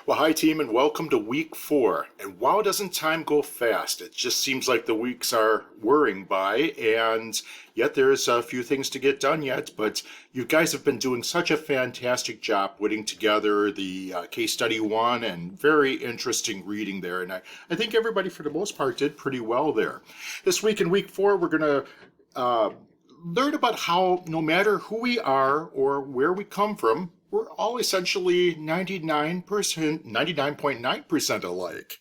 Well, hi team, and welcome to week 4. And wow, doesn't time go fast? It just seems like the weeks are whirring by, and yet there's a few things to get done yet. But you guys have been doing such a fantastic job putting together the case study 1, and very interesting reading there. And I think everybody, for the most part, did pretty well there. This week in week 4, we're going to learn about how no matter who we are or where we come from, we're all essentially 99.9% alike.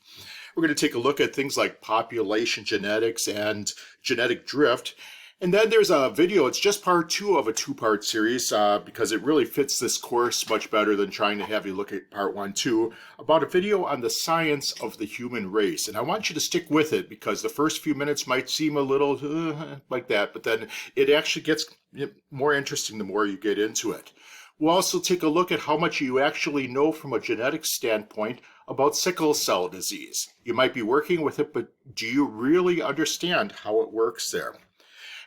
We're going to take a look at things like population genetics and genetic drift. And then there's a video, it's just part 2 of a 2-part series because it really fits this course much better than trying to have you look at part 1 too, about a video on the science of the human race. And I want you to stick with it because the first few minutes might seem a little like that, but then it actually gets more interesting the more you get into it. We'll also take a look at how much you actually know from a genetic standpoint about sickle cell disease. You might be working with it, but do you really understand how it works there?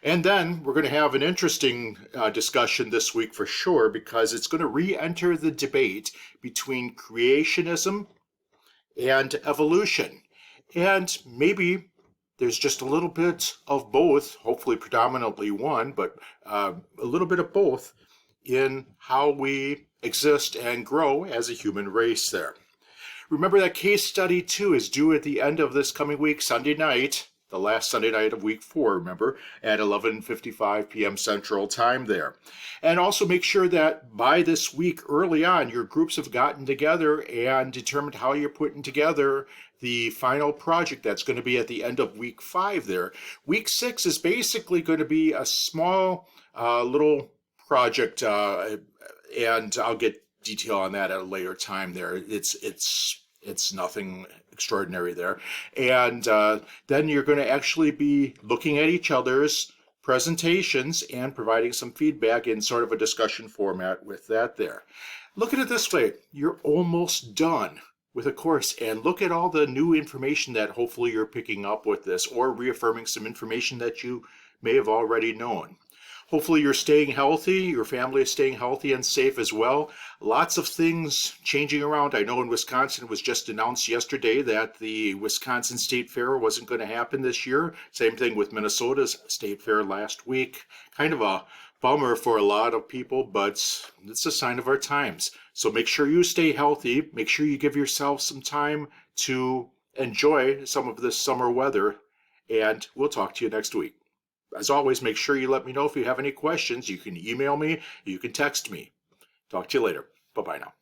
And then we're going to have an interesting discussion this week for sure, because it's going to re-enter the debate between creationism and evolution. And maybe there's just a little bit of both, hopefully predominantly one, but a little bit of both in how we exist and grow as a human race there. Remember that case study 2 is due at the end of this coming week, Sunday night, the last Sunday night of week 4, remember, at 11:55 p.m. Central Time there. And also make sure that by this week early on, your groups have gotten together and determined how you're putting together the final project that's going to be at the end of week 5 there. Week 6 is basically going to be a small little project, and I'll get detail on that at a later time there. It's nothing extraordinary there. And then you're going to actually be looking at each other's presentations and providing some feedback in sort of a discussion format with that there. Look at it this way. You're almost done with a course, and look at all the new information that hopefully you're picking up with this, or reaffirming some information that you may have already known. Hopefully you're staying healthy, your family is staying healthy and safe as well. Lots of things changing around. I know in Wisconsin it was just announced yesterday that the Wisconsin State Fair wasn't going to happen this year. Same thing with Minnesota's State Fair last week. Kind of a bummer for a lot of people, but it's a sign of our times. So make sure you stay healthy. Make sure you give yourself some time to enjoy some of this summer weather, and we'll talk to you next week. As always, make sure you let me know if you have any questions. You can email me, you can text me. Talk to you later. Bye-bye now.